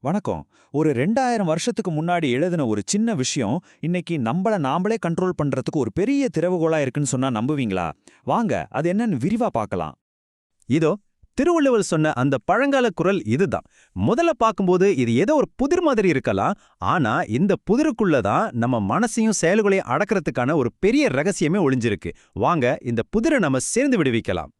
வணக்கம். ஒரு 2000 வருஷத்துக்கு முன்னாடி எழுதின ஒரு சின்ன விஷயம் இன்னைக்கு நம்மள நாமளே கண்ட்ரோல் பண்றதுக்கு ஒரு பெரிய திறவுகோலா இருக்குன்னு சொன்னா நம்புவீங்களா? வாங்க, அது என்னன்னு விரிவா பார்க்கலாம். இதோ திருவள்ளுவர் சொன்ன அந்த பழங்கால குறள் இதுதான். முதல்ல பார்க்கும்போது இது ஏதோ ஒரு புதிர் மாதிரி இருக்கலாம். ஆனா இந்த புதிருக்குள்ள தான் நம்ம மனசையும் செயல்களையும் அடக்கிறதுக்கான ஒரு பெரிய ரகசியமே ஒளிஞ்சிருக்கு. வாங்க இந்த புதிரை நம்ம சேர்ந்து விடுவிக்கலாம்.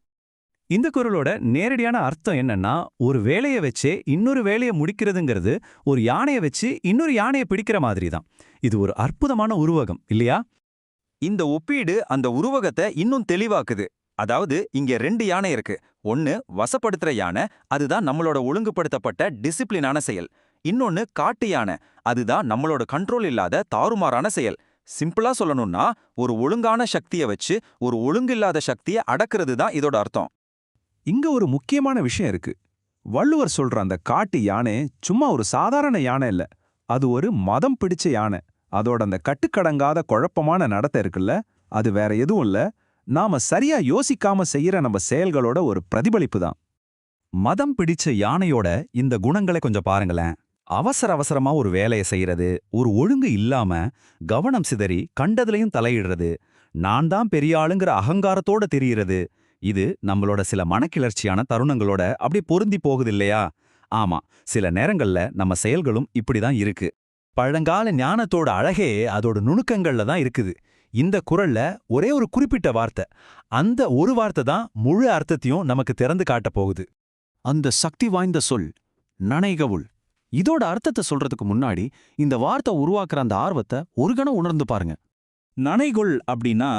இந்த குறளோட நேரடியான அர்த்தம் என்னன்னா, ஒரு வேலையை வச்சே இன்னொரு வேலையை முடிக்கிறதுங்கிறது ஒரு யானையை வச்சு இன்னொரு யானையை பிடிக்கிற மாதிரி தான். இது ஒரு அற்புதமான உருவகம் இல்லையா? இந்த ஒப்பீடு அந்த உருவகத்தை இன்னும் தெளிவாக்குது. அதாவது இங்க 2 யானை இருக்கு. ஒன்னு வசப்படுத்துற யானை, அதுதான் நம்மளோட ஒழுங்குபடுத்தப்பட்ட டிசிப்ளினான செயல். இன்னொன்னு காட்டு யானை, அதுதான் நம்மளோட கண்ட்ரோல் இல்லாத தாறுமாறான செயல். சிம்பிளா சொல்லணும்னா, ஒரு ஒழுங்கான சக்தியை வச்சு ஒரு ஒழுங்கில்லாத சக்தியை அடக்குறது தான் இதோட அர்த்தம். இங்க ஒரு முக்கியமான விஷயம் இருக்கு. வள்ளுவர் சொல்ற அந்த காட்டு யானை சும்மா ஒரு சாதாரண யானை இல்ல. அது ஒரு மதம் பிடிச்ச யானை. அதோட அந்த கட்டுக்கடங்காத குழப்பமான நடத்தை இருக்குல்ல, அது வேற எதுவும் இல்ல, நாம சரியா யோசிக்காம செய்யற நம்ம செயல்களோட ஒரு பிரதிபலிப்பு தான். மதம் பிடிச்ச யானையோட இந்த குணங்களை கொஞ்சம் பாருங்களேன். அவசர அவசரமா ஒரு வேலையை செய்யறது, ஒரு ஒழுங்கு இல்லாம கவனம் சிதறி கண்டதுலயும் தலையிடுறது, நான் தான் பெரிய ஆளுங்கிற அகங்காரத்தோட தெரியறது, இது நம்மளோட சில மனக்கிளர்ச்சியான தருணங்களோட அப்படியே பொருந்தி போகுது இல்லையா? ஆமா, சில நேரங்கள்ல நம்ம செயல்களும் இப்படிதான் இருக்கு. பழங்கால ஞானத்தோட அழகே அதோட நுணுக்கங்கள்ல தான் இருக்குது. இந்த குறள்ல ஒரே ஒரு குறிப்பிட்ட வார்த்தை, அந்த ஒரு வார்த்தை தான் முழு அர்த்தத்தையும் நமக்கு திறந்து காட்டப் போகுது. அந்த சக்தி வாய்ந்த சொல் நனைகவுள். இதோட அர்த்தத்தை சொல்றதுக்கு முன்னாடி இந்த வார்த்தை உருவாக்குற அந்த ஆர்வத்தை ஒரு கணம் உணர்ந்து பாருங்க. நனைகொள் அப்படின்னா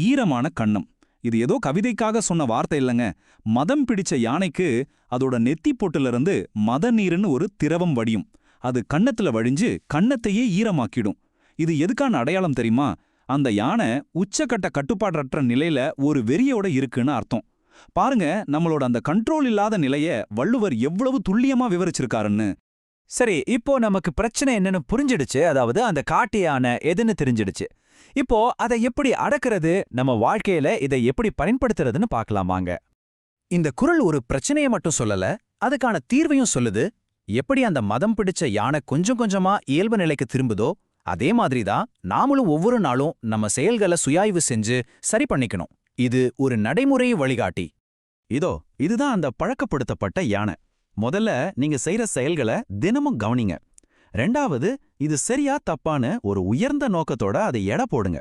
ஈரமான கன்னம். இது ஏதோ கவிதைக்காக சொன்ன வார்த்தை இல்லைங்க. மதம் பிடிச்ச யானைக்கு அதோட நெத்தி பொட்டிலிருந்து மத நீருன்னு ஒரு திரவம் வடியும். அது கன்னத்துல வழிஞ்சு கன்னத்தையே ஈரமாக்கிடும். இது எதுக்கான அடையாளம் தெரியுமா? அந்த யானை உச்சக்கட்ட கட்டுப்பாடற்ற நிலையில ஒரு வெறியோட இருக்குன்னு அர்த்தம். பாருங்க, நம்மளோட அந்த கண்ட்ரோல் இல்லாத நிலைய வள்ளுவர் எவ்வளவு துல்லியமா விவரிச்சிருக்காருன்னு. சரி, இப்போ நமக்கு பிரச்சனை என்னன்னு புரிஞ்சிடுச்சு. அதாவது அந்த காட்டு யானை எதுன்னு தெரிஞ்சிடுச்சு. இப்போ அதை எப்படி அடக்கிறது, நம்ம வாழ்க்கையில இதை எப்படி பயன்படுத்துறதுன்னு பார்க்கலாம் வாங்க. இந்த குறள் ஒரு பிரச்சனையை மட்டும் சொல்லல, அதுக்கான தீர்வையும் சொல்லுது. எப்படி அந்த மதம் பிடிச்ச யானை கொஞ்சம் கொஞ்சமா இயல்பு நிலைக்கு திரும்புதோ, அதே மாதிரிதான் நாமளும் ஒவ்வொரு நாளும் நம்ம செயல்களை சுயாய்வு செஞ்சு சரி பண்ணிக்கணும். இது ஒரு நடைமுறை வழிகாட்டி. இதோ இதுதான் அந்த பழக்கப்படுத்தப்பட்ட யானை. முதல்ல நீங்க செய்யற செயல்களை தினமும் கவனிங்க. ரெண்டாவது, இது சரியா தப்பான்னு ஒரு உயர்ந்த நோக்கத்தோட அதை எடை போடுங்க.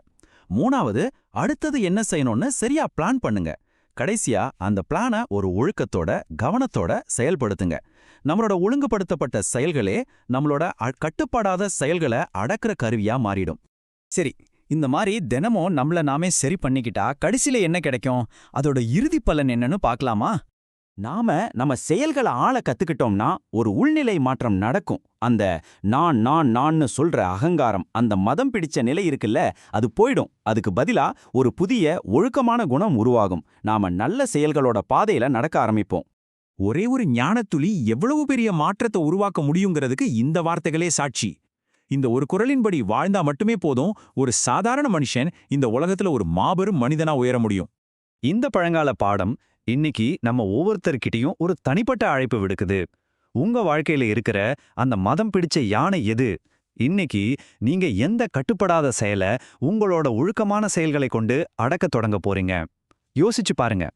மூணாவது, அடுத்தது என்ன செய்யணும்னு சரியா பிளான் பண்ணுங்க. கடைசியா அந்த பிளானை ஒரு ஒழுக்கத்தோட கவனத்தோட செயல்படுத்துங்க. நம்மளோட ஒழுங்குபடுத்தப்பட்ட செயல்களே நம்மளோட கட்டுப்பாடாத செயல்களை அடக்குற கருவியா மாறிடும். சரி, இந்த மாதிரி தினமும் நம்மள நாமே சரி பண்ணிக்கிட்டா கடைசியில என்ன கிடைக்கும், அதோட இறுதி பலன் என்னன்னு பார்க்கலாமா? நாம நம்ம செயல்களை ஆள கத்துக்கிட்டோம்னா ஒரு உள்நிலை மாற்றம் நடக்கும். அந்த நான் சொல்ற அகங்காரம், அந்த மதம் பிடிச்ச நிலை இருக்குல்ல, அது போயிடும். அதுக்கு பதிலா ஒரு புதிய ஒழுக்கமான குணம் உருவாகும். நாம நல்ல செயல்களோட பாதையில நடக்க ஆரம்பிப்போம். ஒரே ஒரு ஞானத்துளி எவ்வளவு பெரிய மாற்றத்தை உருவாக்க முடியுங்கிறதுக்கு இந்த வார்த்தைகளே சாட்சி. இந்த ஒரு குறளின்படி வாழ்ந்தா மட்டுமே போதும், ஒரு சாதாரண மனுஷன் இந்த உலகத்துல ஒரு மாபெரும் மனிதனா உயர முடியும். இந்த பழங்கால பாடம் இன்னைக்கு நம்ம ஒவ்வொருத்தர்கிட்டயும் ஒரு தனிப்பட்ட அழைப்பு விடுக்குது. உங்க வாழ்க்கையில இருக்கிற அந்த மதம் பிடிச்ச யானை எது? இன்னைக்கு நீங்க எந்த கட்டுப்படாத செயலை உங்களோட ஒழுக்கமான செயல்களை கொண்டு அடக்க தொடங்க போறீங்க? யோசிச்சு பாருங்க.